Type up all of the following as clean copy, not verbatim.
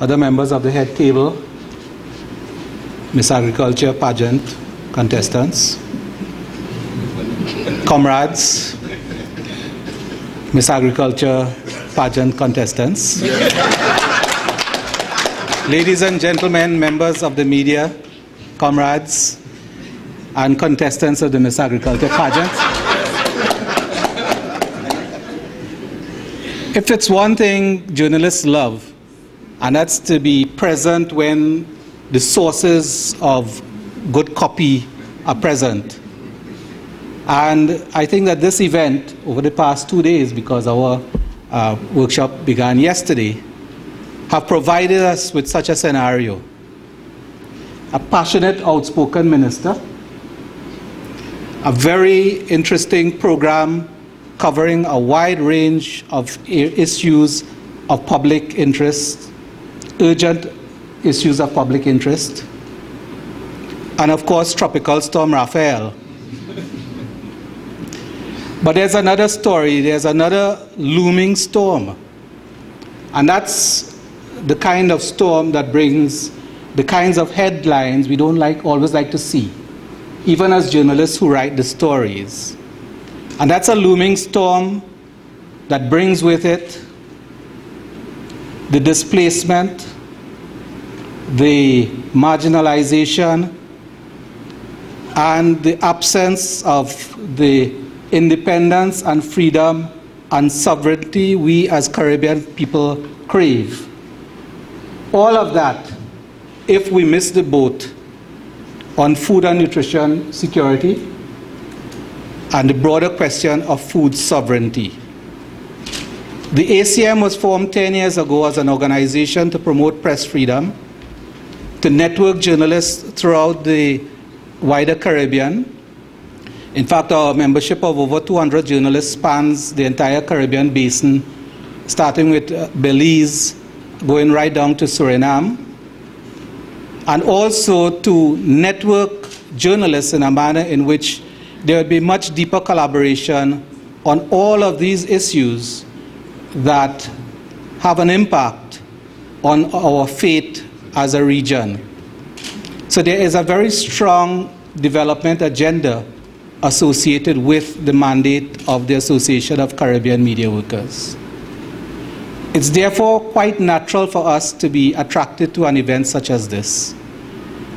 Other members of the head table, Miss Agriculture pageant contestants, comrades, Miss Agriculture pageant contestants, ladies and gentlemen, members of the media, comrades, and contestants of the Miss Agriculture pageant. If it's one thing journalists love, and that's to be present when the sources of good copy are present. And I think that this event, over the past 2 days, because our workshop began yesterday, have provided us with such a scenario. A passionate, outspoken minister, a very interesting program covering a wide range of issues of public interest, urgent issues of public interest, and of course Tropical Storm Raphael. But there's another story, there's another looming storm, and that's the kind of storm that brings the kinds of headlines we don't always like to see, even as journalists who write the stories. And that's a looming storm that brings with it the displacement, the marginalization, and the absence of the independence and freedom and sovereignty we as Caribbean people crave. All of that, if we miss the boat on food and nutrition security and the broader question of food sovereignty. The ACM was formed 10 years ago as an organization to promote press freedom, to network journalists throughout the wider Caribbean. In fact, our membership of over 200 journalists spans the entire Caribbean basin, starting with Belize, going right down to Suriname, and also to network journalists in a manner in which there would be much deeper collaboration on all of these issues that have an impact on our fate as a region. So there is a very strong development agenda associated with the mandate of the Association of Caribbean Media Workers. It's therefore quite natural for us to be attracted to an event such as this.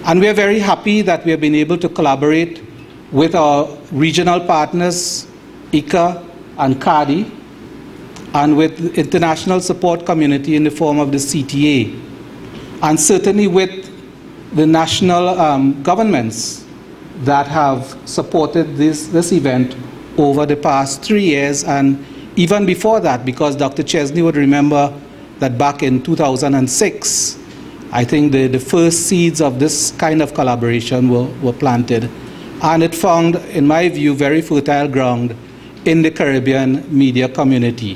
And we are very happy that we have been able to collaborate with our regional partners, ICA and CADI, and with the international support community in the form of the CTA, and certainly with the national governments that have supported this event over the past 3 years, and even before that, because Dr. Chesney would remember that back in 2006, I think the first seeds of this kind of collaboration were planted. And it found, in my view, very fertile ground in the Caribbean media community.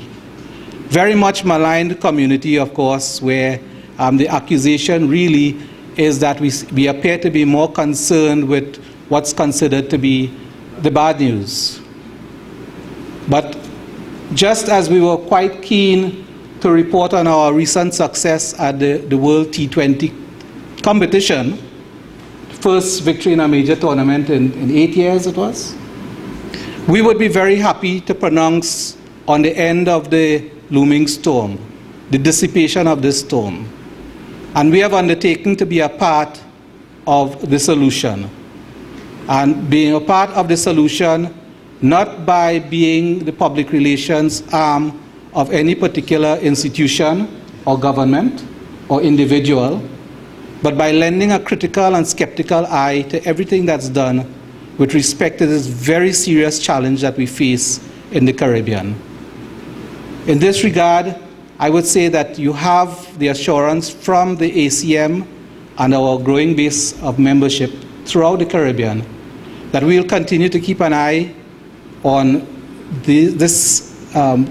Very much maligned community, of course, where the accusation really is that we appear to be more concerned with what's considered to be the bad news. But just as we were quite keen to report on our recent success at the World T20 competition, first victory in a major tournament in 8 years it was, we would be very happy to pronounce on the end of the looming storm, the dissipation of this storm. And we have undertaken to be a part of the solution. And being a part of the solution, not by being the public relations arm of any particular institution or government or individual, but by lending a critical and skeptical eye to everything that's done with respect to this very serious challenge that we face in the Caribbean. In this regard, I would say that you have the assurance from the ACM and our growing base of membership throughout the Caribbean that we will continue to keep an eye on this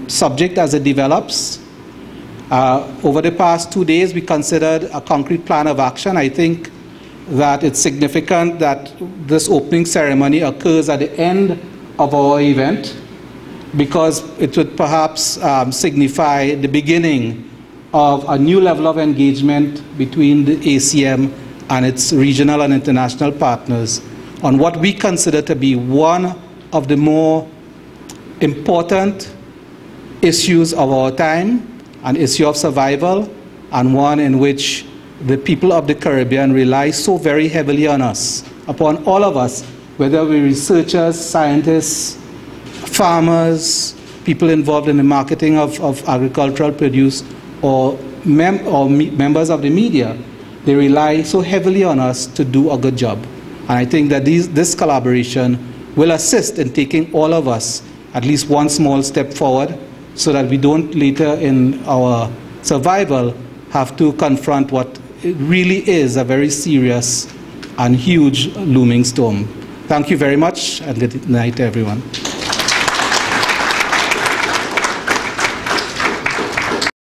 subject as it develops. Over the past 2 days, we considered a concrete plan of action. I think that it's significant that this opening ceremony occurs at the end of our event, because it would perhaps signify the beginning of a new level of engagement between the ACM and its regional and international partners on what we consider to be one of the more important issues of our time, an issue of survival, and one in which the people of the Caribbean rely so very heavily on us, upon all of us, whether we're researchers, scientists, farmers, people involved in the marketing of agricultural produce, or members of the media. They rely so heavily on us to do a good job. And I think that this collaboration will assist in taking all of us at least one small step forward, so that we don't later in our survival have to confront what it really is a very serious and huge looming storm. Thank you very much, and good night, everyone.